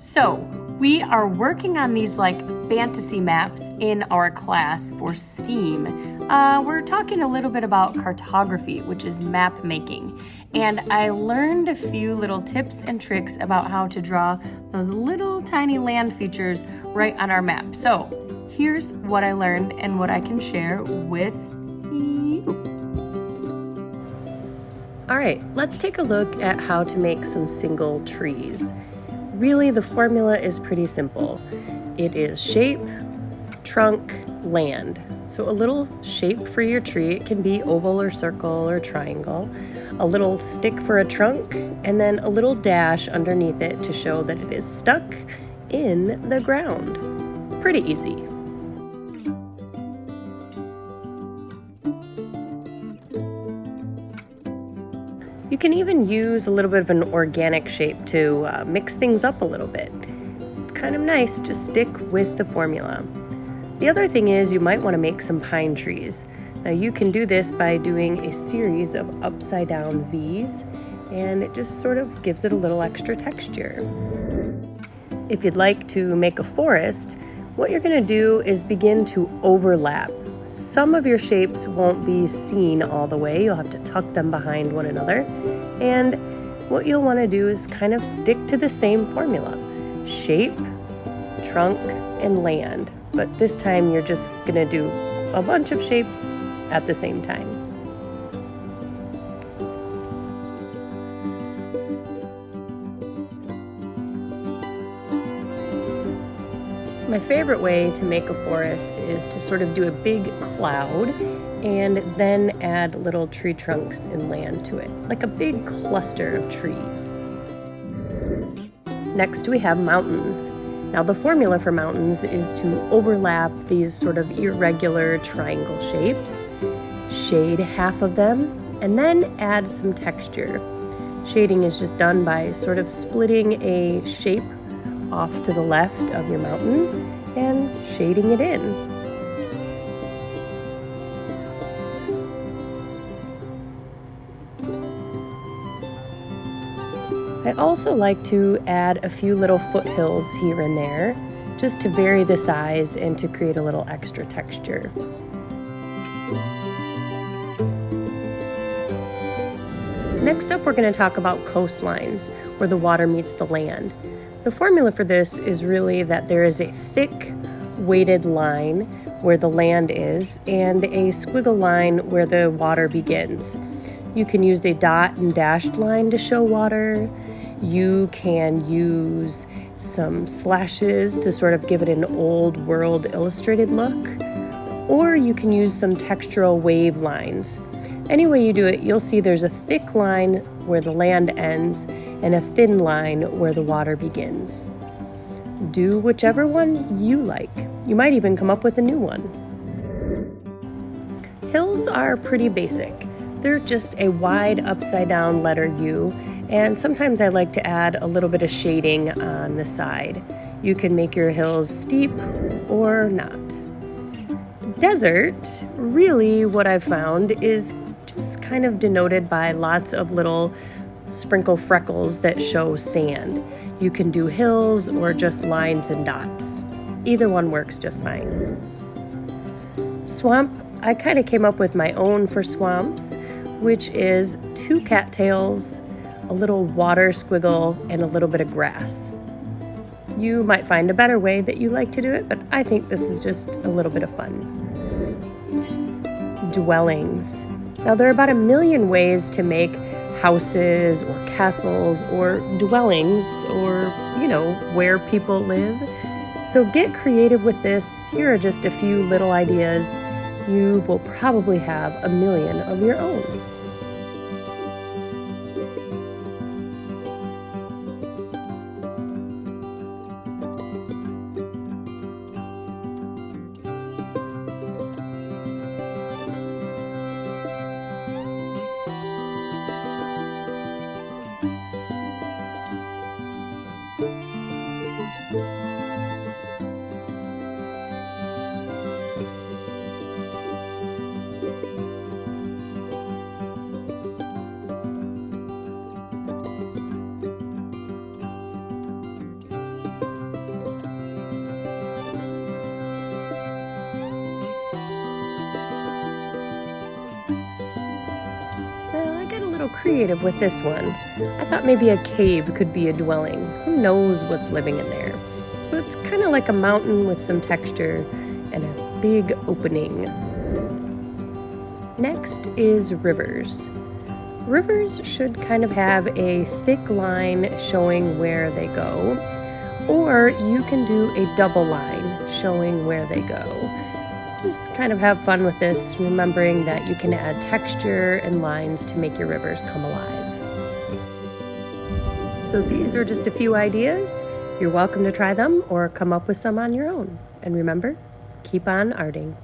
So we are working on these like fantasy maps in our class for STEAM. We're talking a little bit about cartography, which is map making. And I learned a few little tips and tricks about how to draw those little tiny land features right on our map. So here's what I learned and what I can share with you. All right, let's take a look at how to make some single trees. Really, the formula is pretty simple. It is shape, trunk, land. So a little shape for your tree. It can be oval or circle or triangle. A little stick for a trunk, and then a little dash underneath it to show that it is stuck in the ground. Pretty easy. You can even use a little bit of an organic shape to mix things up a little bit. It's kind of nice, just stick with the formula. The other thing is you might want to make some pine trees. Now you can do this by doing a series of upside down V's, and it just sort of gives it a little extra texture. If you'd like to make a forest, what you're going to do is begin to overlap. Some of your shapes won't be seen all the way. You'll have to tuck them behind one another. And what you'll want to do is kind of stick to the same formula. Shape, trunk, and land. But this time you're just going to do a bunch of shapes at the same time. My favorite way to make a forest is to sort of do a big cloud and then add little tree trunks and land to it, like a big cluster of trees. Next we have mountains. Now the formula for mountains is to overlap these sort of irregular triangle shapes, shade half of them, and then add some texture. Shading is just done by sort of splitting a shape off to the left of your mountain and shading it in. I also like to add a few little foothills here and there, just to vary the size and to create a little extra texture. Next up, we're going to talk about coastlines, where the water meets the land. The formula for this is really that there is a thick, weighted line where the land is and a squiggle line where the water begins. You can use a dot and dashed line to show water. You can use some slashes to sort of give it an old world illustrated look. Or you can use some textural wave lines. Any way you do it, you'll see there's a thick line where the land ends and a thin line where the water begins. Do whichever one you like. You might even come up with a new one. Hills are pretty basic. They're just a wide upside down letter U, and sometimes I like to add a little bit of shading on the side. You can make your hills steep or not. Desert, really what I've found is just kind of denoted by lots of little sprinkle freckles that show sand. You can do hills or just lines and dots. Either one works just fine. Swamp, I kind of came up with my own for swamps, which is 2 cattails, a little water squiggle, and a little bit of grass. You might find a better way that you like to do it, but I think this is just a little bit of fun. Dwellings. Now there are about 1 million ways to make houses or castles or dwellings or, where people live. So get creative with this. Here are just a few little ideas. You will probably have 1 million of your own. creative with this one. I thought maybe a cave could be a dwelling. Who knows what's living in there? So it's kind of like a mountain with some texture and a big opening. Next is rivers. Rivers should kind of have a thick line showing where they go, or you can do a double line showing where they go. Just kind of have fun with this, remembering that you can add texture and lines to make your rivers come alive. So these are just a few ideas. You're welcome to try them or come up with some on your own. And remember, keep on arting.